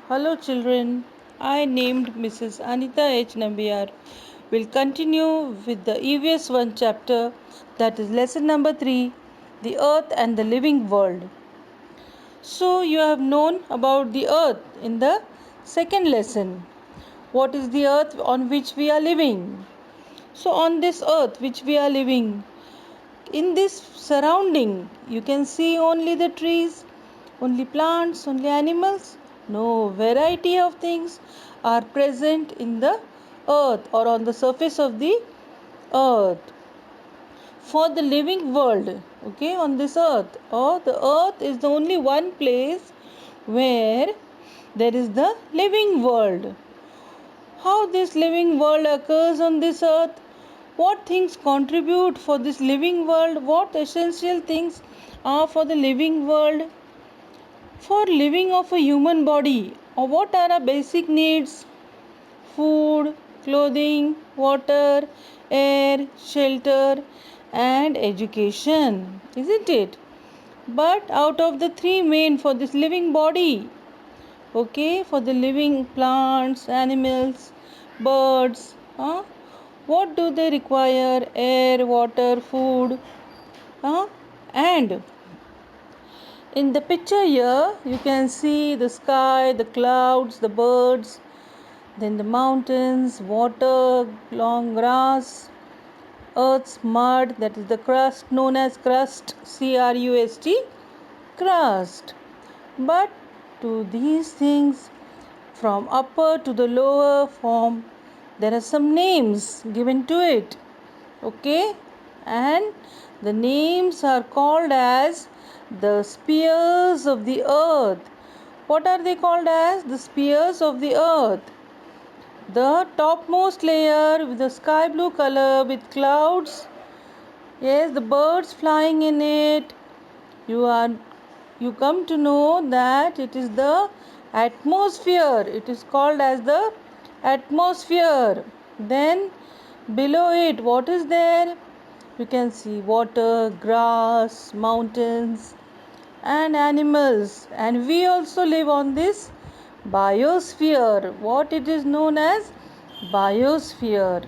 Hello children, I named Mrs. Anita H. Nambiar will continue with the EVS 1 chapter, that is lesson number 3, the earth and the living world. So you have known about the earth in the second lesson. What is the earth on which we are living? So on this earth which we are living, in this surrounding you can see only the trees, only plants, only animals. No, variety of things are present in the earth or on the surface of the earth. For the living world, okay, on this earth, or the earth is the only one place where there is the living world. How this living world occurs on this earth? What things contribute for this living world? What essential things are for the living world? For living of a human body, or what are our basic needs? Food, clothing, water, air, shelter, and education, isn't it? But out of the three main for this living body, okay, for the living plants, animals, birds, what do they require? Air, water, food, and in the picture here you can see the sky, the clouds, the birds, then the mountains, water, long grass, earth's mud, that is the crust known as crust, crust, crust. But to these things, from upper to the lower form, there are some names given to it, okay, and the names are called as the spheres of the earth. What are they called as? The spheres of the earth. The topmost layer with the sky blue color with clouds, yes, the birds flying in it. You come to know that it is the atmosphere. It is called as the atmosphere. Then below it, what is there? You can see water, grass, mountains, and animals. And we also live on this biosphere. What it is known as biosphere.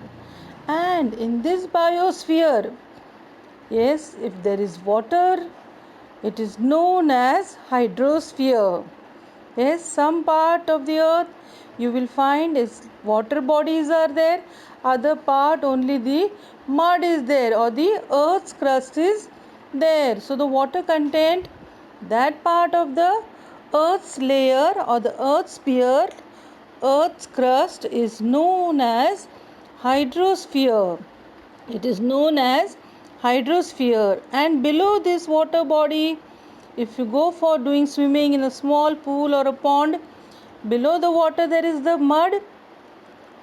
And in this biosphere, yes, if there is water, it is known as hydrosphere. Yes, some part of the earth you will find is water bodies are there, other part only the mud is there or the earth's crust is there. So the water content, that part of the earth's layer or the earth's sphere, earth's crust is known as hydrosphere. It is known as hydrosphere. And below this water body, if you go for doing swimming in a small pool or a pond, below the water there is the mud.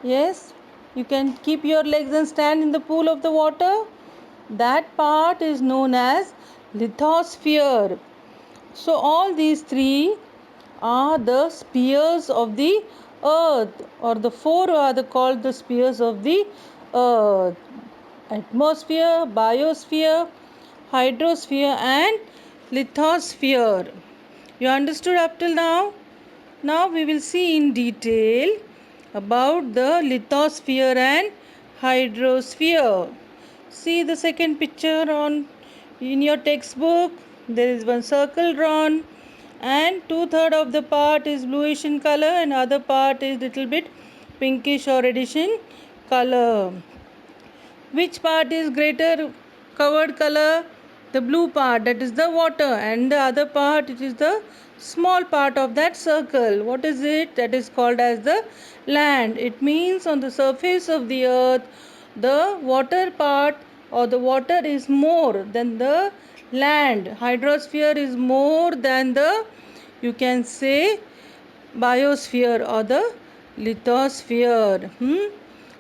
Yes, you can keep your legs and stand in the pool of the water. That part is known as lithosphere. So all these three are the spheres of the earth, or the four are called the spheres of the earth: atmosphere, biosphere, hydrosphere, and lithosphere. You understood up till now? Now we will see in detail about the lithosphere and hydrosphere. See the second picture on in your textbook. There is one circle drawn, and 2/3 of the part is bluish in color, and other part is little bit pinkish or reddish in color. Which part is greater covered color? The blue part, that is the water, and the other part, it is the small part of that circle. What is it? That is called as the land. It means on the surface of the earth, the water part or the water is more than the land. Hydrosphere is more than the, you can say, biosphere or the lithosphere.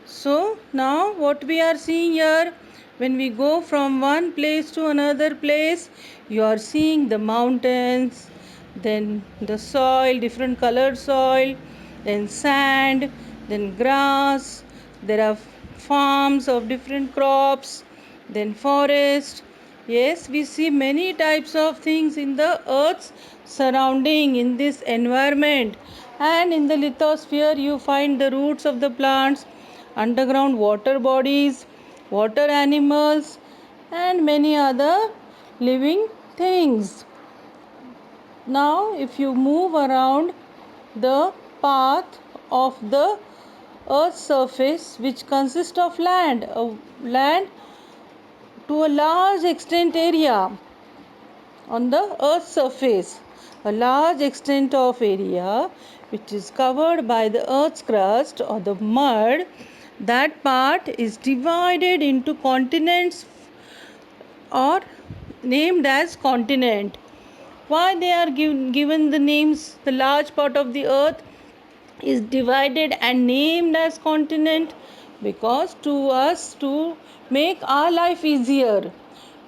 So now what we are seeing here, when we go from one place to another place, you are seeing the mountains, then the soil, different colored soil, then sand, then grass. There are farms of different crops, then forest. Yes, we see many types of things in the earth's surrounding, in this environment. And in the lithosphere, you find the roots of the plants, underground water bodies, water animals, and many other living things. Now, if you move around the path of the Earth's surface, which consists of land to a large extent area on the Earth's surface, a large extent of area which is covered by the Earth's crust or the mud, that part is divided into continents or named as continent. Why they are given the names? The large part of the earth is divided and named as continent because to us to make our life easier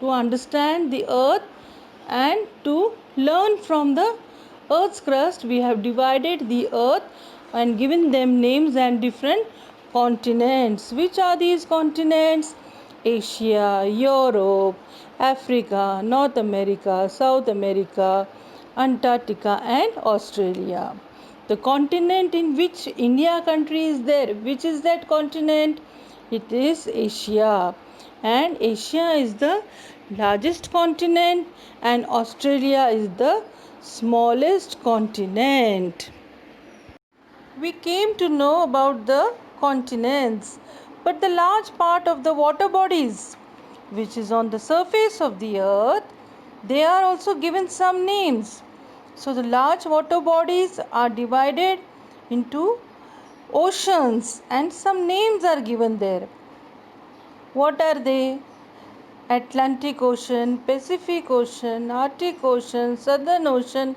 to understand the earth and to learn from the earth's crust, we have divided the earth and given them names and different continents. Which are these continents? Asia, Europe, Africa, North America, South America, Antarctica, and Australia. The continent in which India country is there, which is that continent? It is Asia. And Asia is the largest continent and Australia is the smallest continent. We came to know about the continents, but the large part of the water bodies which is on the surface of the earth, they are also given some names. So the large water bodies are divided into oceans and some names are given there. What are they? Atlantic Ocean, Pacific Ocean, Arctic Ocean, Southern Ocean,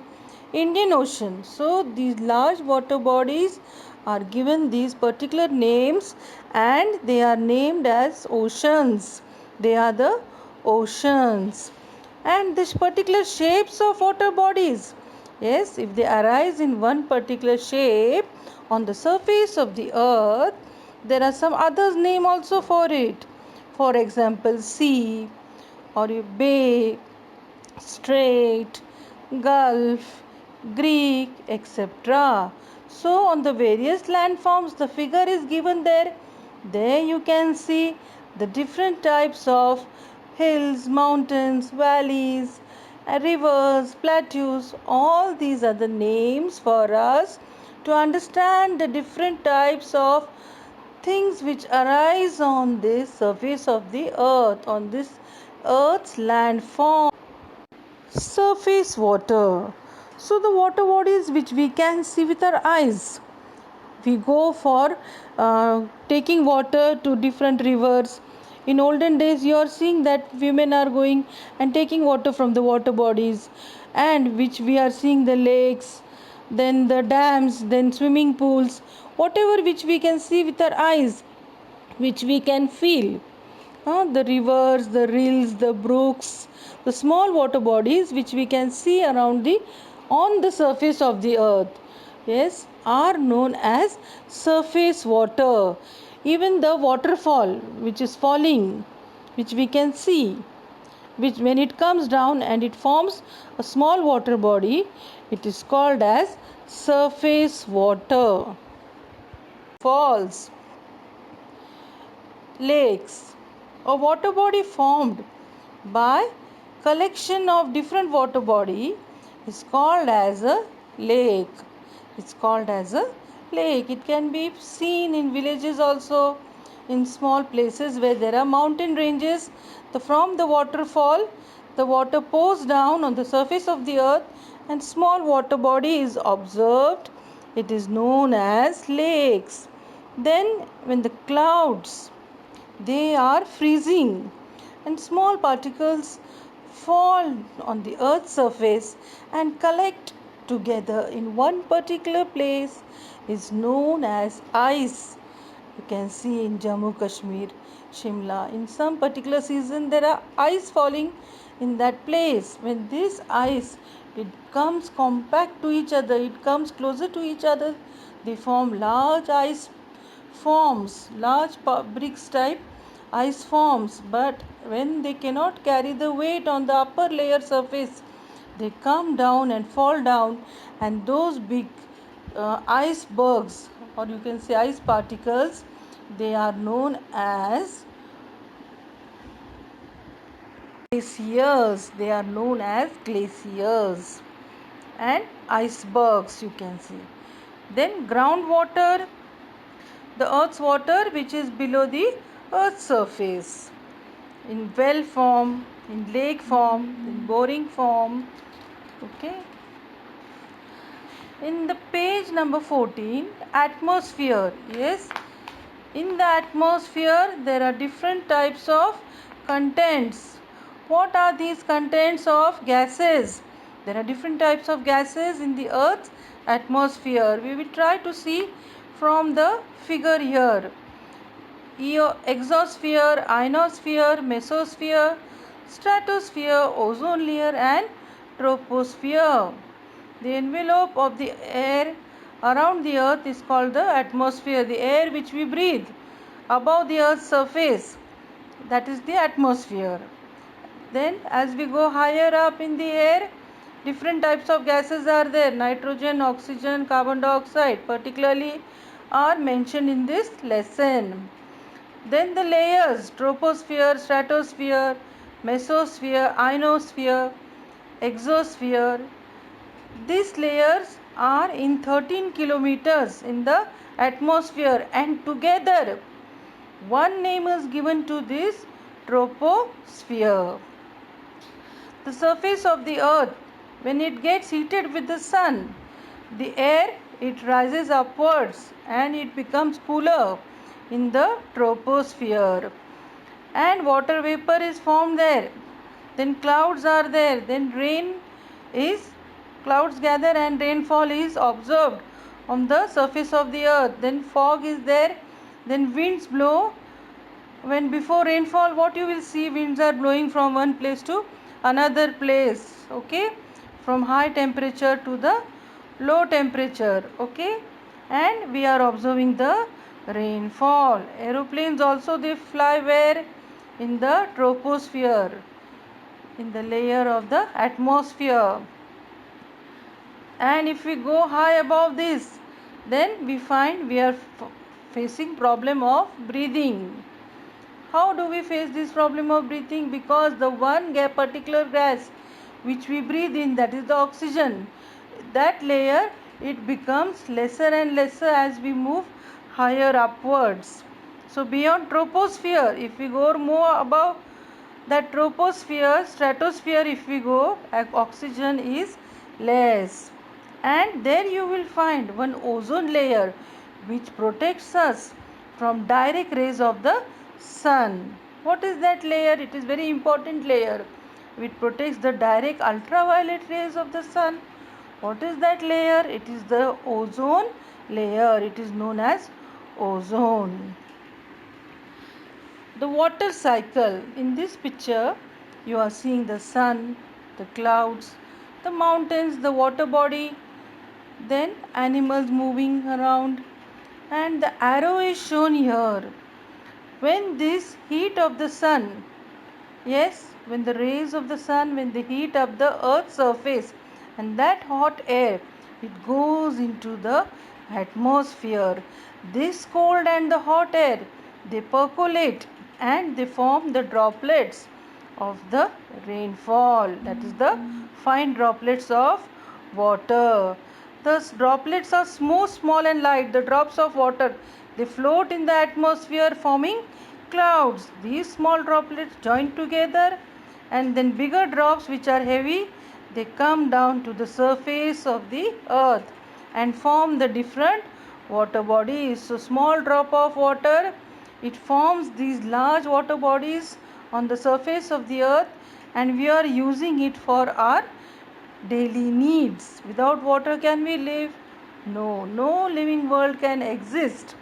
Indian Ocean. So these large water bodies are given these particular names and they are named as oceans. They are the oceans. And these particular shapes of water bodies, yes, if they arise in one particular shape on the surface of the earth, there are some others name also for it. For example, sea or a bay, strait, gulf, Greek, etc. So, on the various landforms, the figure is given there. There you can see the different types of hills, mountains, valleys, rivers, plateaus. All these are the names for us to understand the different types of things which arise on this surface of the earth, on this earth's landform. Surface water. So, the water bodies which we can see with our eyes. We go for taking water to different rivers. In olden days, you are seeing that women are going and taking water from the water bodies, and which we are seeing the lakes, then the dams, then swimming pools, whatever which we can see with our eyes, which we can feel. The rivers, the rills, the brooks, the small water bodies which we can see around the on the surface of the earth, yes, are known as surface water. Even the waterfall which is falling, which we can see, which when it comes down and it forms a small water body, it is called as surface water. Falls, lakes, a water body formed by collection of different water body is called as a lake. It's called as a lake. It can be seen in villages also, in small places where there are mountain ranges. From the waterfall, the water pours down on the surface of the earth and small water body is observed. It is known as lakes. Then when the clouds, they are freezing and small particles fall on the earth's surface and collect together in one particular place is known as ice. You can see in Jammu Kashmir, Shimla, in some particular season there are ice falling in that place. When this ice, it comes compact to each other, it comes closer to each other, they form large ice forms, large bricks type ice forms. But when they cannot carry the weight on the upper layer surface, they come down and fall down, and those big icebergs, or you can say ice particles, they are known as glaciers. They are known as glaciers and icebergs, you can see. Then groundwater, the earth's water which is below the earth's surface, in well form, in lake form, in boring form. Okay. In the page number 14, atmosphere. Yes, in the atmosphere there are different types of contents. What are these contents of gases? There are different types of gases in the earth's atmosphere. We will try to see from the figure here. Exosphere, ionosphere, mesosphere, stratosphere, ozone layer and troposphere. The envelope of the air around the earth is called the atmosphere, the air which we breathe above the earth's surface, that is the atmosphere. Then as we go higher up in the air, different types of gases are there. Nitrogen, oxygen, carbon dioxide particularly are mentioned in this lesson. Then the layers: troposphere, stratosphere, mesosphere, ionosphere, exosphere. These layers are in 13 kilometers in the atmosphere, and together one name is given to this: troposphere. The surface of the earth, when it gets heated with the sun, the air, it rises upwards and it becomes cooler in the troposphere, and water vapor is formed there. Then clouds are there, then clouds gather and rainfall is observed on the surface of the earth. Then fog is there, then winds blow. When before rainfall, what you will see, winds are blowing from one place to another place. Okay, from high temperature to the low temperature. Okay, and we are observing the rainfall. Aeroplanes also, they fly where? In the troposphere, in the layer of the atmosphere. And if we go high above this, then we find we are facing problem of breathing. How do we face this problem of breathing? Because the one particular gas which we breathe in, that is the oxygen, that layer, it becomes lesser and lesser as we move higher upwards. So beyond troposphere, if we go more above that troposphere, stratosphere, if we go, oxygen is less. And there you will find one ozone layer which protects us from direct rays of the sun. What is that layer? It is very important layer which protects the direct ultraviolet rays of the sun. What is that layer? It is the ozone layer. It is known as ozone. The water cycle. In this picture you are seeing the sun, the clouds, the mountains, the water body, then animals moving around, and the arrow is shown here. When this heat of the sun, yes, when the rays of the sun, when they heat up the earth's surface, and that hot air, it goes into the atmosphere. This cold and the hot air, they percolate and they form the droplets of the rainfall, that is the fine droplets of water. The droplets are small and light. The drops of water, they float in the atmosphere forming clouds. These small droplets join together, and then bigger drops which are heavy, they come down to the surface of the earth and form the different water bodies. So small drop of water, it forms these large water bodies on the surface of the earth, and we are using it for our daily needs. Without water, can we live? No, no living world can exist,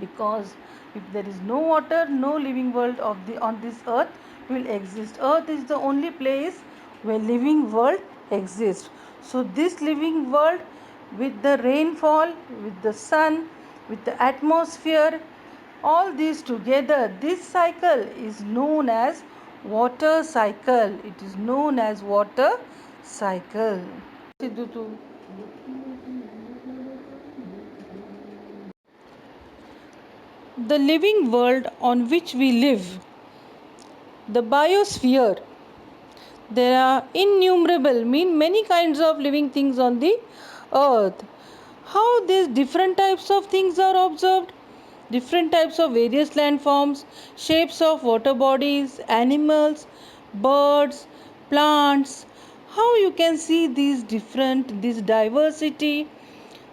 because if there is no water, no living world on this earth will exist. Earth is the only place where living world exists. So this living world, with the rainfall, with the sun, with the atmosphere, all these together, this cycle is known as water cycle. It is known as water cycle. Sidhu, The living world on which we live, the biosphere. There are innumerable, many kinds of living things on the earth. How these different types of things are observed? Different types of various landforms, shapes of water bodies, animals, birds, plants. How you can see this diversity?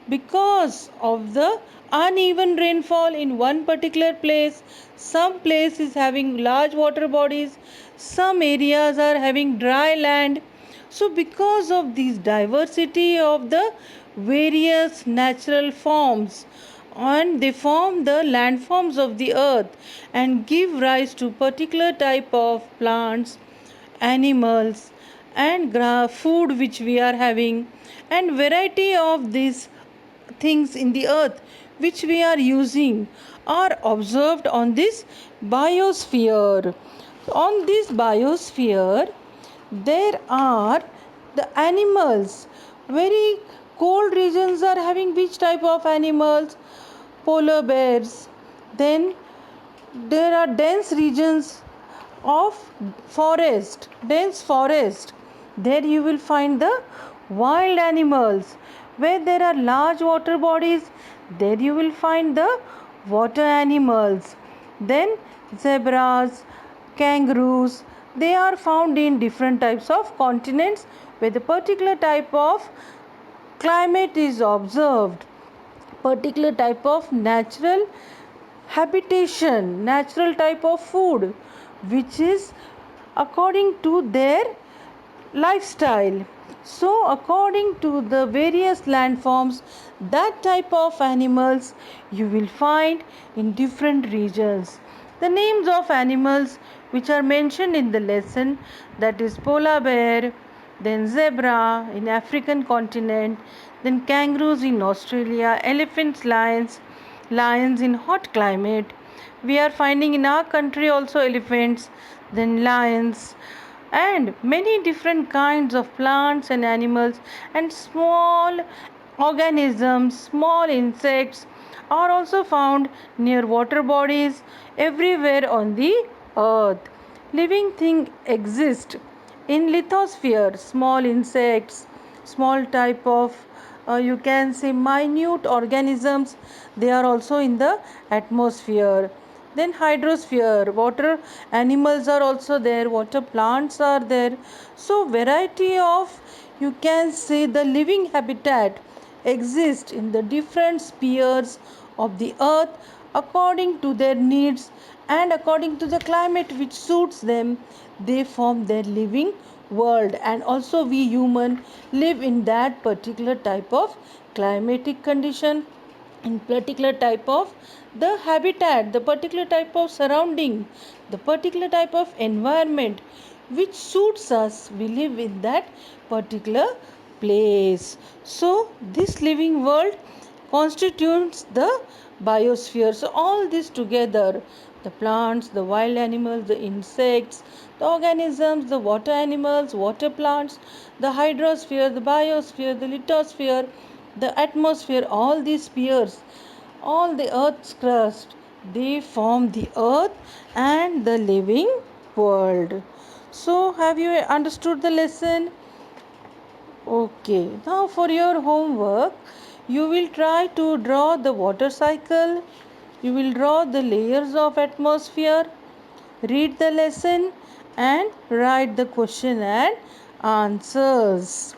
Because of the uneven rainfall in one particular place. Some place is having large water bodies, some areas are having dry land. So because of this diversity of the various natural forms, and they form the landforms of the earth and give rise to particular type of plants, animals, and food which we are having, and variety of these things in the earth which we are using are observed on this biosphere. On this biosphere, there are the animals. Very cold regions are having which type of animals? Polar bears. Then there are dense regions of forest, dense forest. There you will find the wild animals. Where there are large water bodies, there you will find the water animals. Then zebras, kangaroos, they are found in different types of continents where the particular type of climate is observed, particular type of natural habitation, natural type of food, which is according to their lifestyle. So according to the various landforms, that type of animals you will find in different regions. The names of animals which are mentioned in the lesson, that is polar bear, then zebra in African continent, then kangaroos in Australia, elephants, lions in hot climate. We are finding in our country also elephants, then lions, and many different kinds of plants and animals, and small organisms, small insects are also found near water bodies everywhere on the earth. Living things exist in lithosphere, small insects, small type of you can say minute organisms, they are also in the atmosphere. Then hydrosphere, water animals are also there, water plants are there. So variety of, you can say, the living habitat exist in the different spheres of the earth according to their needs and according to the climate which suits them. They form their living world, and also we human live in that particular type of climatic condition, in particular type of the habitat, the particular type of surrounding, the particular type of environment which suits us, we live in that particular place. So this living world constitutes the biosphere. So all this together, the plants, the wild animals, the insects, the organisms, the water animals, water plants, the hydrosphere, the biosphere, the lithosphere, the atmosphere, all these spheres, all the earth's crust, they form the earth and the living world. So have you understood the lesson? Okay, now for your homework, you will try to draw the water cycle, you will draw the layers of atmosphere, read the lesson, and write the question and answers.